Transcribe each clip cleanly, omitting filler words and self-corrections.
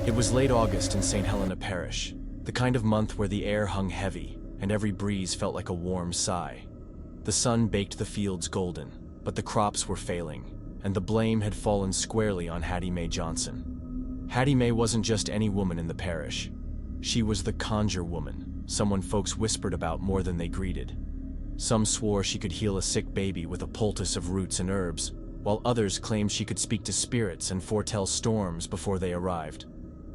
It was late August in St. Helena Parish, the kind of month where the air hung heavy and every breeze felt like a warm sigh. The sun baked the fields golden, but the crops were failing, and the blame had fallen squarely on Hattie Mae Johnson. Hattie Mae wasn't just any woman in the parish. She was the Conjure Woman, someone folks whispered about more than they greeted. Some swore she could heal a sick baby with a poultice of roots and herbs, while others claimed she could speak to spirits and foretell storms before they arrived.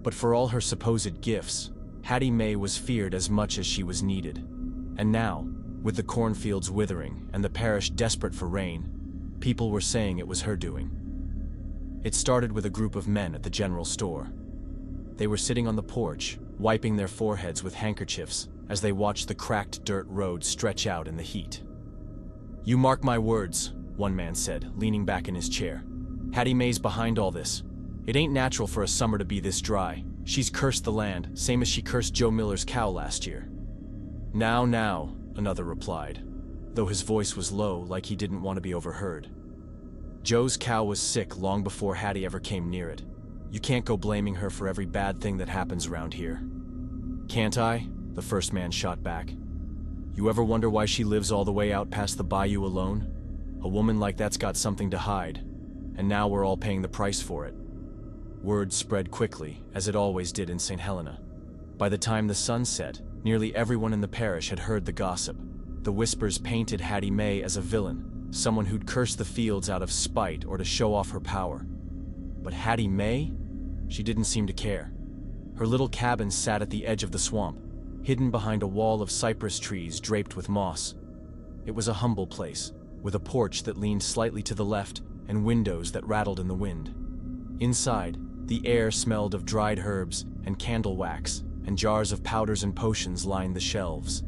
But for all her supposed gifts, Hattie Mae was feared as much as she was needed. And now, with the cornfields withering and the parish desperate for rain, people were saying it was her doing. It started with a group of men at the general store. They were sitting on the porch, wiping their foreheads with handkerchiefs as they watched the cracked dirt road stretch out in the heat. "You mark my words," one man said, leaning back in his chair. "Hattie Mae's behind all this. It ain't natural for a summer to be this dry. She's cursed the land, same as she cursed Joe Miller's cow last year." Now, another replied, though his voice was low, like he didn't want to be overheard. "Joe's cow was sick long before Hattie ever came near it. You can't go blaming her for every bad thing that happens around here." "Can't I?" the first man shot back. "You ever wonder why she lives all the way out past the Bayou alone? A woman like that's got something to hide, and now we're all paying the price for it." Word spread quickly, as it always did in St. Helena. By the time the sun set, nearly everyone in the parish had heard the gossip. The whispers painted Hattie Mae as a villain, someone who'd cursed the fields out of spite or to show off her power. But Hattie Mae? She didn't seem to care. Her little cabin sat at the edge of the swamp, hidden behind a wall of cypress trees draped with moss. It was a humble place, with a porch that leaned slightly to the left and windows that rattled in the wind. Inside, the air smelled of dried herbs and candle wax, and jars of powders and potions lined the shelves.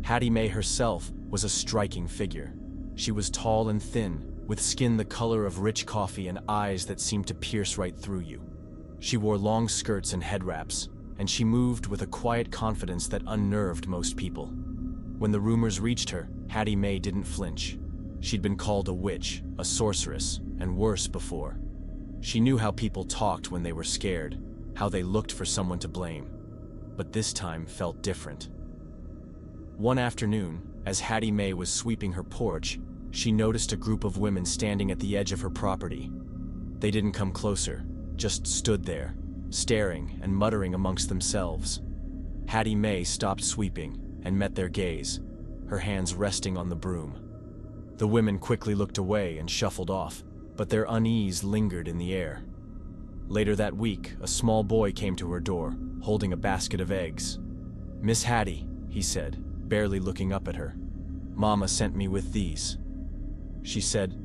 Hattie Mae herself was a striking figure. She was tall and thin, with skin the color of rich coffee and eyes that seemed to pierce right through you. She wore long skirts and head wraps, and she moved with a quiet confidence that unnerved most people. When the rumors reached her, Hattie Mae didn't flinch. She'd been called a witch, a sorceress, and worse before. She knew how people talked when they were scared, how they looked for someone to blame. But this time felt different. One afternoon, as Hattie Mae was sweeping her porch, she noticed a group of women standing at the edge of her property. They didn't come closer, just stood there, staring and muttering amongst themselves. Hattie Mae stopped sweeping and met their gaze, her hands resting on the broom. The women quickly looked away and shuffled off, but their unease lingered in the air. Later that week, a small boy came to her door, holding a basket of eggs. "Miss Hattie," he said, barely looking up at her. "Mama sent me with these." She said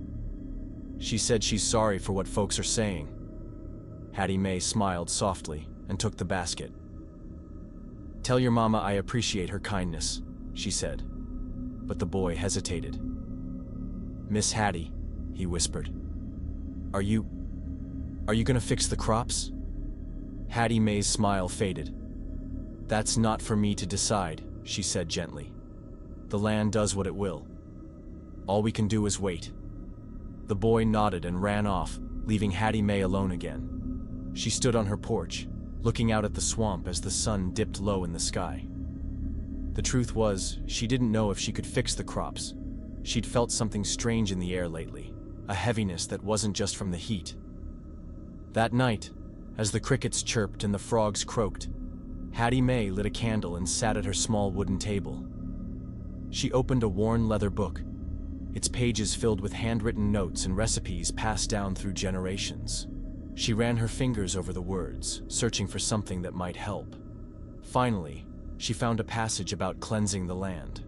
she's sorry for what folks are saying. Hattie Mae smiled softly and took the basket. "Tell your mama I appreciate her kindness," she said. But the boy hesitated. "Miss Hattie," he whispered, Are you gonna fix the crops?" Hattie Mae's smile faded. "That's not for me to decide," she said gently. "The land does what it will. All we can do is wait." The boy nodded and ran off, leaving Hattie Mae alone again. She stood on her porch, looking out at the swamp as the sun dipped low in the sky. The truth was, she didn't know if she could fix the crops. She'd felt something strange in the air lately, a heaviness that wasn't just from the heat. That night, as the crickets chirped and the frogs croaked, Hattie Mae lit a candle and sat at her small wooden table. She opened a worn leather book, its pages filled with handwritten notes and recipes passed down through generations. She ran her fingers over the words, searching for something that might help. Finally, she found a passage about cleansing the land.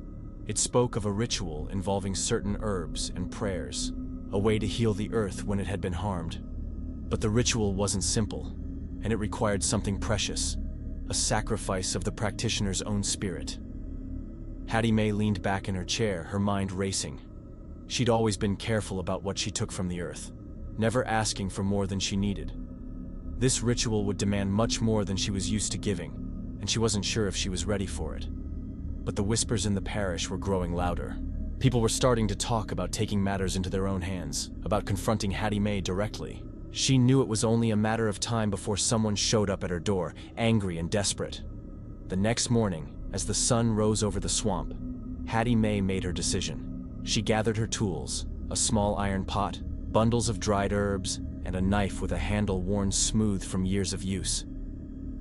It spoke of a ritual involving certain herbs and prayers, a way to heal the earth when it had been harmed. But the ritual wasn't simple, and it required something precious, a sacrifice of the practitioner's own spirit. Hattie Mae leaned back in her chair, her mind racing. She'd always been careful about what she took from the earth, never asking for more than she needed. This ritual would demand much more than she was used to giving, and she wasn't sure if she was ready for it. But the whispers in the parish were growing louder. People were starting to talk about taking matters into their own hands, about confronting Hattie Mae directly. She knew it was only a matter of time before someone showed up at her door, angry and desperate. The next morning, as the sun rose over the swamp, Hattie Mae made her decision. She gathered her tools, a small iron pot, bundles of dried herbs, and a knife with a handle worn smooth from years of use.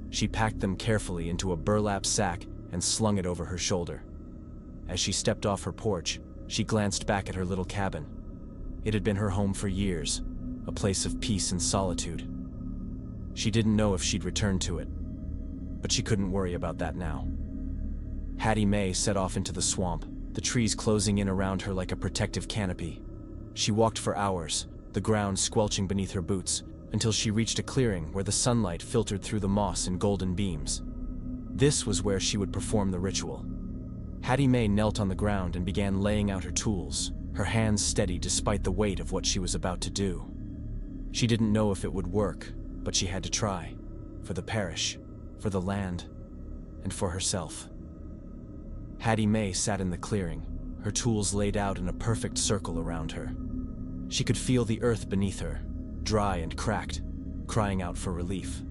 She packed them carefully into a burlap sack and slung it over her shoulder. As she stepped off her porch, she glanced back at her little cabin. It had been her home for years, a place of peace and solitude. She didn't know if she'd return to it, but she couldn't worry about that now. Hattie Mae set off into the swamp, the trees closing in around her like a protective canopy. She walked for hours, the ground squelching beneath her boots, until she reached a clearing where the sunlight filtered through the moss in golden beams. This was where she would perform the ritual. Hattie Mae knelt on the ground and began laying out her tools, her hands steady despite the weight of what she was about to do. She didn't know if it would work, but she had to try, for the parish, for the land, and for herself. Hattie Mae sat in the clearing, her tools laid out in a perfect circle around her. She could feel the earth beneath her, dry and cracked, crying out for relief.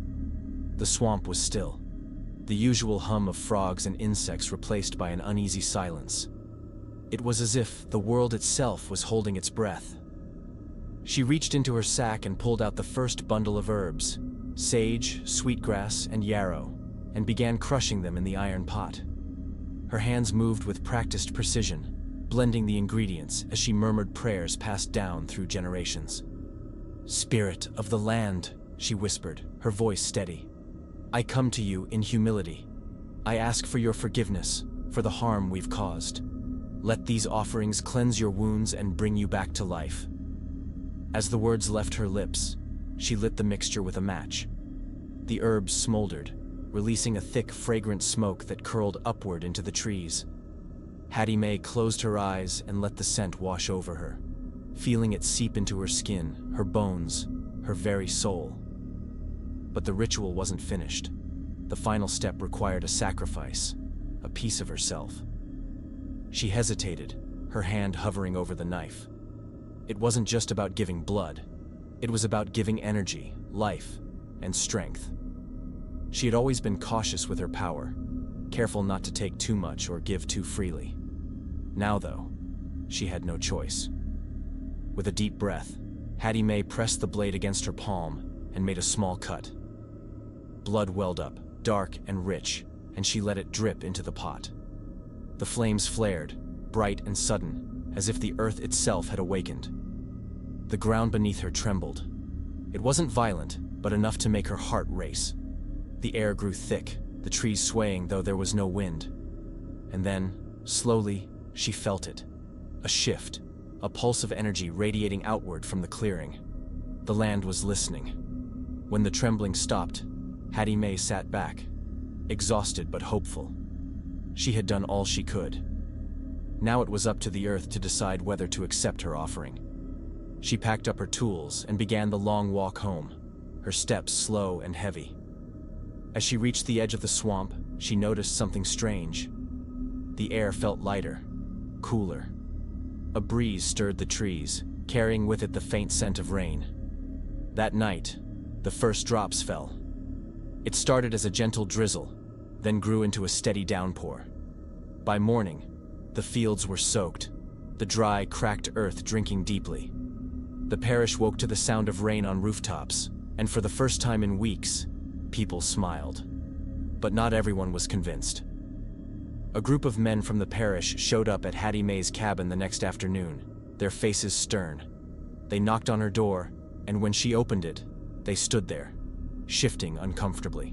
The swamp was still, the usual hum of frogs and insects replaced by an uneasy silence. It was as if the world itself was holding its breath. She reached into her sack and pulled out the first bundle of herbs, sage, sweetgrass, and yarrow, and began crushing them in the iron pot. Her hands moved with practiced precision, blending the ingredients as she murmured prayers passed down through generations. "Spirit of the land," she whispered, her voice steady. "I come to you in humility. I ask for your forgiveness, for the harm we've caused. Let these offerings cleanse your wounds and bring you back to life." As the words left her lips, she lit the mixture with a match. The herbs smoldered, releasing a thick, fragrant smoke that curled upward into the trees. Hattie Mae closed her eyes and let the scent wash over her, feeling it seep into her skin, her bones, her very soul. But the ritual wasn't finished. The final step required a sacrifice, a piece of herself. She hesitated, her hand hovering over the knife. It wasn't just about giving blood. It was about giving energy, life, and strength. She had always been cautious with her power, careful not to take too much or give too freely. Now, though, she had no choice. With a deep breath, Hattie Mae pressed the blade against her palm and made a small cut. Blood welled up, dark and rich, and she let it drip into the pot. The flames flared, bright and sudden, as if the earth itself had awakened. The ground beneath her trembled. It wasn't violent, but enough to make her heart race. The air grew thick, the trees swaying though there was no wind. And then, slowly, she felt it. A shift, a pulse of energy radiating outward from the clearing. The land was listening. When the trembling stopped, Hattie Mae sat back, exhausted but hopeful. She had done all she could. Now it was up to the earth to decide whether to accept her offering. She packed up her tools and began the long walk home, her steps slow and heavy. As she reached the edge of the swamp, she noticed something strange. The air felt lighter, cooler. A breeze stirred the trees, carrying with it the faint scent of rain. That night, the first drops fell. It started as a gentle drizzle, then grew into a steady downpour. By morning, the fields were soaked, the dry, cracked earth drinking deeply. The parish woke to the sound of rain on rooftops, and for the first time in weeks, people smiled. But not everyone was convinced. A group of men from the parish showed up at Hattie Mae's cabin the next afternoon, their faces stern. They knocked on her door, and when she opened it, they stood there, shifting uncomfortably.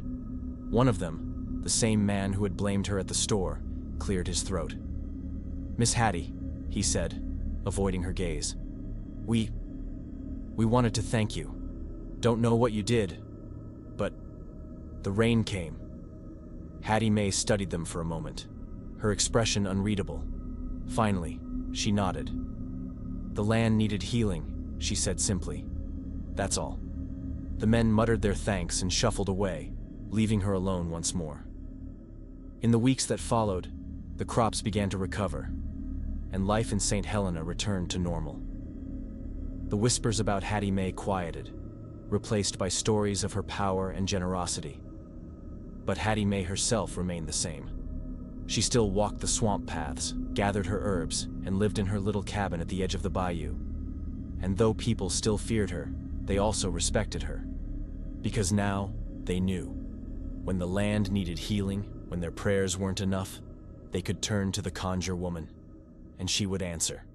One of them, the same man who had blamed her at the store, cleared his throat. "Miss Hattie," he said, avoiding her gaze. We wanted to thank you. Don't know what you did, but the rain came." Hattie Mae studied them for a moment, her expression unreadable. Finally, she nodded. "The land needed healing," she said simply. "That's all." The men muttered their thanks and shuffled away, leaving her alone once more. In the weeks that followed, the crops began to recover, and life in St. Helena returned to normal. The whispers about Hattie Mae quieted. replaced by stories of her power and generosity. But Hattie Mae herself remained the same. She still walked the swamp paths, gathered her herbs, and lived in her little cabin at the edge of the bayou. And though people still feared her, they also respected her. Because now, they knew. When the land needed healing, when their prayers weren't enough, they could turn to the Conjure Woman, and she would answer.